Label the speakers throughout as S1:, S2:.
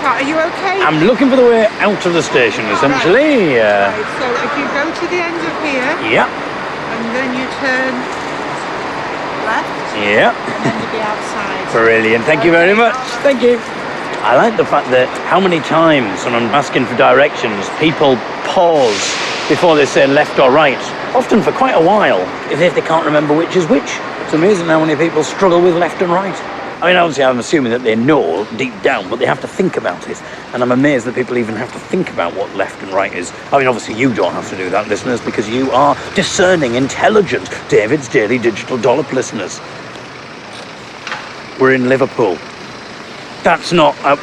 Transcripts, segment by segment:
S1: sweetheart, are you okay?
S2: I'm looking for the way out of the station, essentially.
S1: Right, so if you go to the end of here,
S2: Yeah.
S1: and then you turn left,
S2: Yeah.
S1: and then you'll be outside.
S2: Brilliant. Thank you very much. Thank you. I like the fact that how many times when I'm asking for directions, people pause before they say left or right, often for quite a while, if they can't remember which is which. It's amazing how many people struggle with left and right. I mean, obviously, I'm assuming that they know deep down, but they have to think about it. And I'm amazed that people even have to think about what left and right is. I mean, obviously, you don't have to do that, listeners, because you are discerning, intelligent David's Daily Digital Dollop listeners. We're in Liverpool. That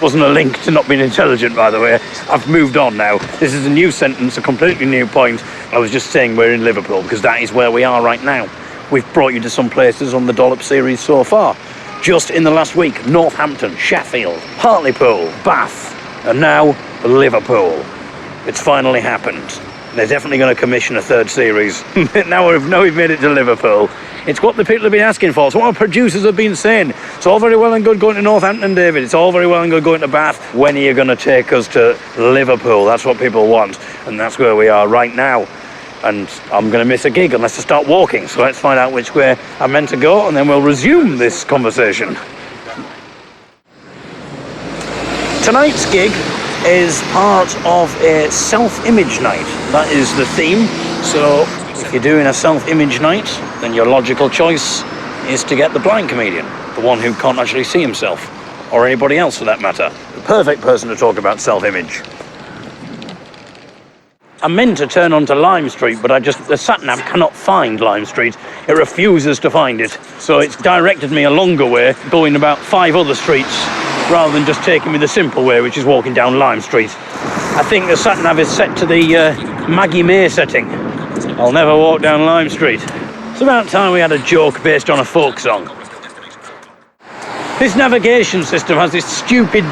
S2: wasn't a link to not being intelligent, by the way. I've moved on now. This is a new sentence, a completely new point. I was just saying we're in Liverpool, because that is where we are right now. We've brought you to some places on the Dollop series so far. Just in the last week, Northampton, Sheffield, Hartlepool, Bath, and now Liverpool. It's finally happened. They're definitely going to commission a third series. Now we've made it to Liverpool. It's what the people have been asking for. It's what our producers have been saying. It's all very well and good going to Northampton, David. It's all very well and good going to Bath. When are you going to take us to Liverpool? That's what people want. And that's where we are right now. And I'm going to miss a gig unless I start walking. So let's find out which way I'm meant to go, and then we'll resume this conversation. Tonight's gig is part of a self-image night. That is the theme. So if you're doing a self-image night, then your logical choice is to get the blind comedian, the one who can't actually see himself, or anybody else for that matter. The perfect person to talk about self-image. I meant to turn onto Lime Street, but the sat-nav cannot find Lime Street. It refuses to find it. So it's directed me a longer way, going about 5 other streets, rather than just taking me the simple way, which is walking down Lime Street. I think the sat-nav is set to the Maggie May setting. I'll never walk down Lime Street. It's about time we had a joke based on a folk song. This navigation system has this stupid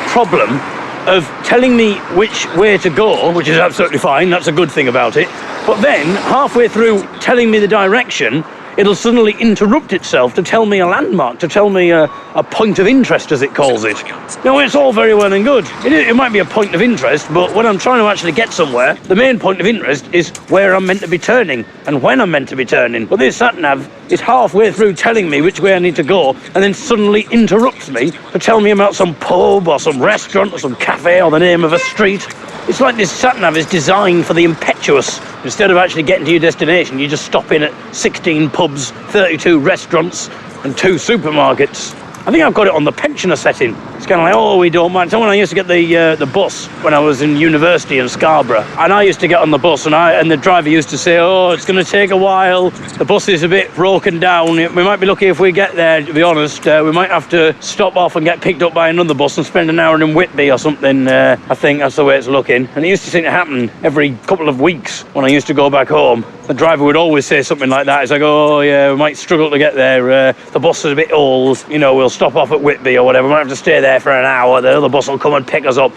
S2: problem of telling me which way to go, which is absolutely fine, that's a good thing about it. But then, halfway through telling me the direction, it'll suddenly interrupt itself to tell me a landmark, to tell me a point of interest, as it calls it. Now, it's all very well and good. It might be a point of interest, but when I'm trying to actually get somewhere, the main point of interest is where I'm meant to be turning and when I'm meant to be turning. But this sat-nav is halfway through telling me which way I need to go and then suddenly interrupts me to tell me about some pub or some restaurant or some cafe or the name of a street. It's like this sat-nav is designed for the impetuous. Instead of actually getting to your destination, you just stop in at 16 pubs, 32 restaurants and 2 supermarkets. I think I've got it on the pensioner setting. It's kind of like, oh, we don't mind. So when I used to get the bus when I was in university in Scarborough, and I used to get on the bus, and the driver used to say, oh, it's going to take a while. The bus is a bit broken down. We might be lucky if we get there, to be honest. We might have to stop off and get picked up by another bus and spend an hour in Whitby or something. I think that's the way it's looking. And it used to seem to happen every couple of weeks when I used to go back home. The driver would always say something like that. It's like, oh, yeah, we might struggle to get there. The bus is a bit old. You know, we'll stop off at Whitby or whatever. We might have to stay there for an hour. The other bus will come and pick us up.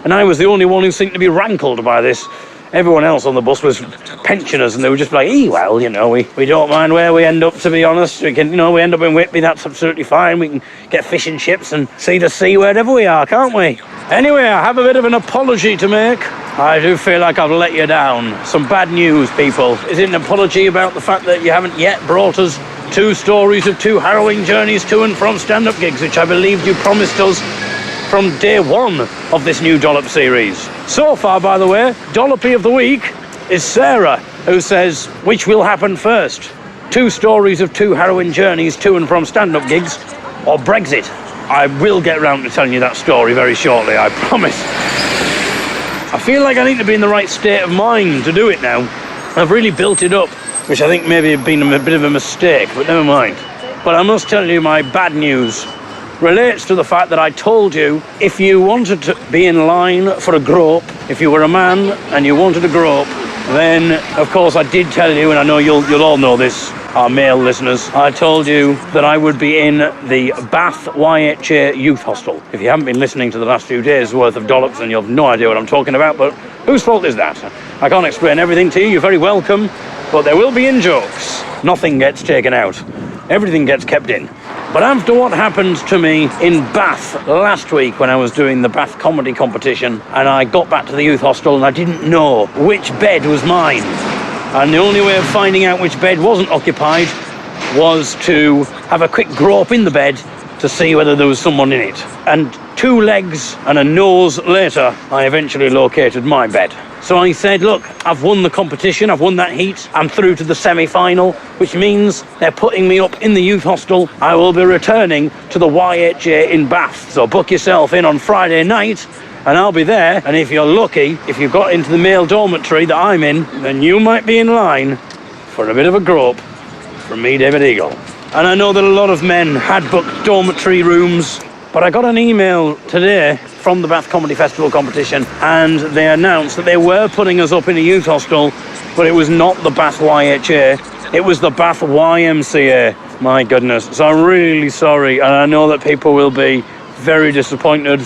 S2: And I was the only one who seemed to be rankled by this. Everyone else on the bus was pensioners, and they were just like, well, you know, we don't mind where we end up, to be honest. We can, you know, we end up in Whitby, that's absolutely fine. We can get fish and chips and see the sea wherever we are, can't we? Anyway, I have a bit of an apology to make. I do feel like I've let you down. Some bad news, people. Is it an apology about the fact that you haven't yet brought us 2 stories of 2 harrowing journeys to and from stand-up gigs, which I believed you promised us from day 1 of this new Dollop series? So far, by the way, Dollopy of the Week is Sarah, who says, which will happen first? 2 stories of 2 harrowing journeys to and from stand-up gigs, or Brexit? I will get round to telling you that story very shortly, I promise. I feel like I need to be in the right state of mind to do it now. I've really built it up, which I think maybe have been a bit of a mistake, but never mind. But I must tell you, my bad news relates to the fact that I told you if you wanted to be in line for a grope, if you were a man and you wanted a grope, then of course I did tell you, and I know you'll all know this, our male listeners, I told you that I would be in the Bath YMCA youth hostel. If you haven't been listening to the last few days worth of Dollops, then you have no idea what I'm talking about, but whose fault is that? I can't explain everything to you, you're very welcome, but there will be in-jokes. Nothing gets taken out. Everything gets kept in. But after what happened to me in Bath last week when I was doing the Bath comedy competition, and I got back to the youth hostel and I didn't know which bed was mine. And the only way of finding out which bed wasn't occupied was to have a quick grope in the bed to see whether there was someone in it. And 2 legs and a nose later, I eventually located my bed. So I said, look, I've won the competition, I've won that heat, I'm through to the semi-final, which means they're putting me up in the youth hostel. I will be returning to the YMCA in Bath. So book yourself in on Friday night, and I'll be there. And if you're lucky, if you've got into the male dormitory that I'm in, then you might be in line for a bit of a grope from me, David Eagle. And I know that a lot of men had booked dormitory rooms, but I got an email today from the Bath Comedy Festival competition, and they announced that they were putting us up in a youth hostel, but it was not the Bath YHA, it was the Bath YMCA. My goodness. So I'm really sorry, and I know that people will be very disappointed.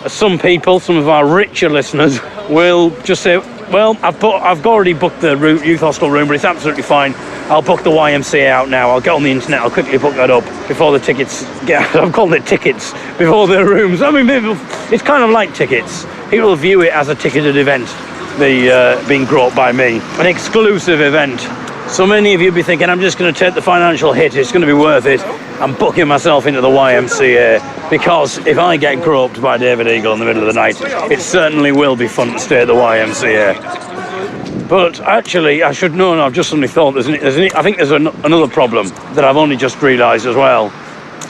S2: Some people, some of our richer listeners, will just say, well, I've already booked the youth hostel room, but it's absolutely fine. I'll book the YMCA out now. I'll get on the internet. I'll quickly book that up before the tickets get... I've called it tickets before the rooms. I mean, it's kind of like tickets. People view it as a ticketed event, being groped by me. An exclusive event. So many of you be thinking, I'm just going to take the financial hit. It's going to be worth it. I'm booking myself into the YMCA because if I get groped by David Eagle in the middle of the night, it certainly will be fun to stay at the YMCA. But actually, I should know, and I've just suddenly thought, I think there's another problem that I've only just realised as well.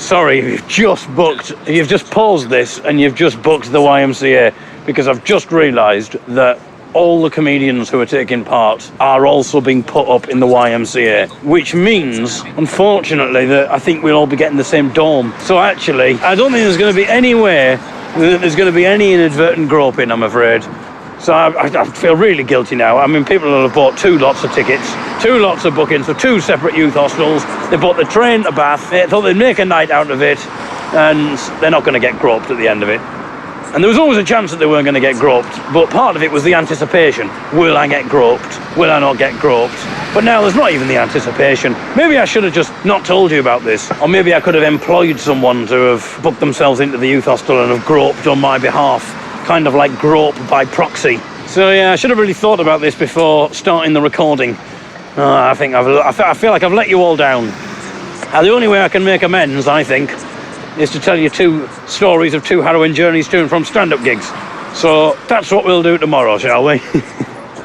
S2: Sorry, you've just paused this and you've just booked the YMCA, because I've just realised that all the comedians who are taking part are also being put up in the YMCA, which means, unfortunately, that I think we'll all be getting the same dorm. So actually, I don't think there's going to be any way that there's going to be any inadvertent groping, I'm afraid. So I feel really guilty now. I mean, people will have bought 2 lots of tickets, 2 lots of bookings for 2 separate youth hostels. They bought the train to Bath. They thought they'd make a night out of it, and they're not going to get groped at the end of it. And there was always a chance that they weren't going to get groped, but part of it was the anticipation. Will I get groped? Will I not get groped? But now there's not even the anticipation. Maybe I should have just not told you about this, or maybe I could have employed someone to have booked themselves into the youth hostel and have groped on my behalf, kind of like grope by proxy. So yeah, I should have really thought about this before starting the recording. I feel like I've let you all down. Now, the only way I can make amends, I think, is to tell you 2 stories of 2 harrowing journeys to and from stand-up gigs. So that's what we'll do tomorrow, shall we?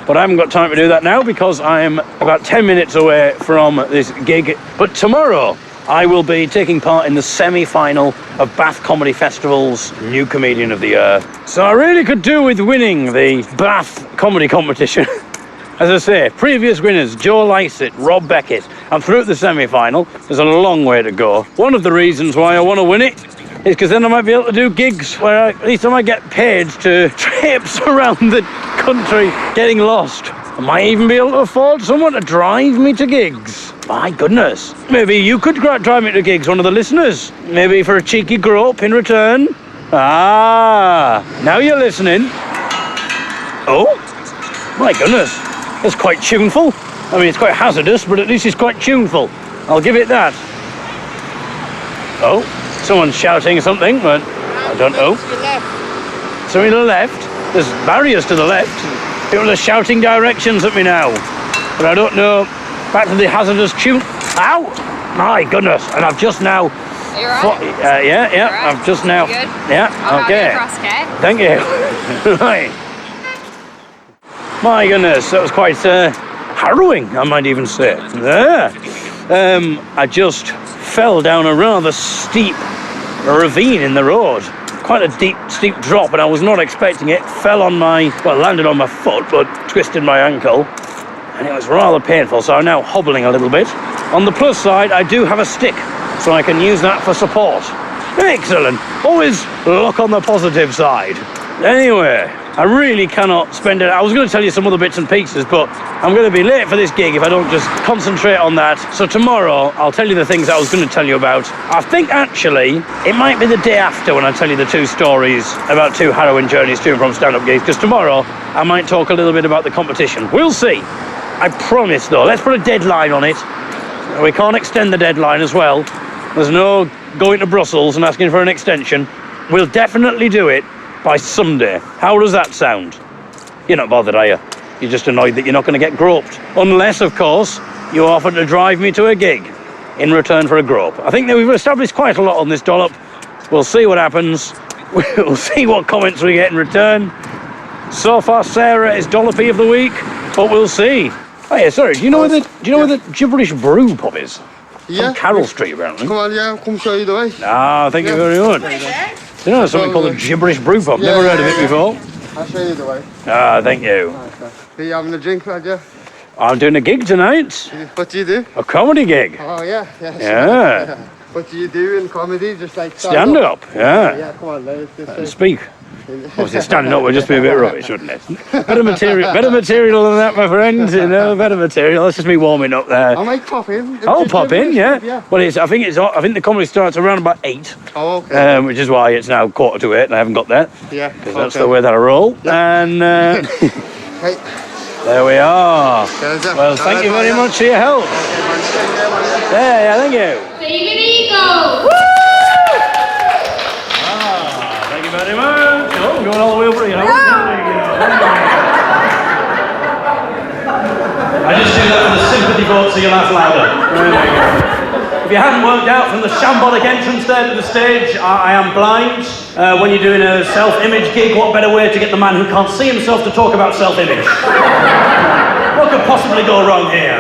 S2: But I haven't got time to do that now because I am about 10 minutes away from this gig. But tomorrow, I will be taking part in the semi-final of Bath Comedy Festival's New Comedian of the Year. So I really could do with winning the Bath Comedy Competition. As I say, previous winners, Joe Lycett, Rob Beckett. I'm through at the semi-final. There's a long way to go. One of the reasons why I want to win it is because then I might be able to do gigs where at least I might get paid to traipse around the country getting lost. I might even be able to afford someone to drive me to gigs. My goodness. Maybe you could drive me to gigs, one of the listeners. Maybe for a cheeky grope in return. Ah, now you're listening. Oh, my goodness. It's quite tuneful. I mean, it's quite hazardous, but at least it's quite tuneful. I'll give it that. Oh, someone's shouting something, but I don't know. So to the left. There's barriers to the left. People are shouting directions at me now, but I don't know. Back to the hazardous tune. Ow! My goodness! And I've just now.
S3: Are you right?
S2: Yeah.
S3: Right?
S2: I've just now.
S3: You good?
S2: Yeah. Okay. Thank you. Right. My goodness, that was quite harrowing, I might even say. There. I just fell down a rather steep ravine in the road. Quite a steep drop, and I was not expecting it. Landed on my foot, but twisted my ankle. And it was rather painful, so I'm now hobbling a little bit. On the plus side, I do have a stick, so I can use that for support. Excellent. Always look on the positive side. Anyway, I really cannot spend it. I was going to tell you some other bits and pieces, but I'm going to be late for this gig if I don't just concentrate on that. So tomorrow, I'll tell you the things I was going to tell you about. I think actually, it might be the day after when I tell you the 2 stories about 2 harrowing journeys to and from stand-up gigs, because tomorrow, I might talk a little bit about the competition. We'll see. I promise, though. Let's put a deadline on it. We can't extend the deadline as well. There's no going to Brussels and asking for an extension. We'll definitely do it by Sunday. How does that sound? You're not bothered, are you? You're just annoyed that you're not going to get groped. Unless, of course, you offer to drive me to a gig in return for a grope. I think that we've established quite a lot on this Dollop. We'll see what happens. We'll see what comments we get in return. So far, Sarah is Dollopy of the week, but we'll see. Oh yeah, sorry. Do you know where the Gibberish Brew pub is?
S3: Yeah.
S2: On Carroll Street, apparently.
S3: Come on, yeah, come show you the way.
S2: Ah, thank you very much. Do you know there's something called the Gibberish Brew pub? Never heard of it before.
S3: I'll show you the way.
S2: Ah, thank you.
S3: Are you having a drink, lad, yeah?
S2: I'm doing a gig tonight.
S3: What do you do?
S2: A comedy gig.
S3: Oh, yeah.
S2: Yeah.
S3: What do you do in comedy? Just like
S2: Stand up. Yeah.
S3: Yeah, come on, let's
S2: And speak. Obviously, standing up would just be a bit rubbish, wouldn't it? Better material than that, my friend. You know, better material. That's just me warming up there.
S3: I might pop in.
S2: I'll pop in, yeah. Well, I think the comedy starts around about 8.
S3: Oh, okay.
S2: Which is why it's now 7:45 and I haven't got there.
S3: Yeah.
S2: Because that's the way that I roll.
S3: Yeah.
S2: And
S3: Hey.
S2: there we are.
S3: Yeah,
S2: Well, thank you very much for your help. Yeah, thank you.
S4: David Eagle!
S2: Thank you very much. Oh, I'm going all the way over here. I just do that for the sympathy vote so you laugh louder. If you hadn't worked out from the shambolic entrance there to the stage, I am blind. When you're doing a self-image gig, what better way to get the man who can't see himself to talk about self-image? What could possibly go wrong here?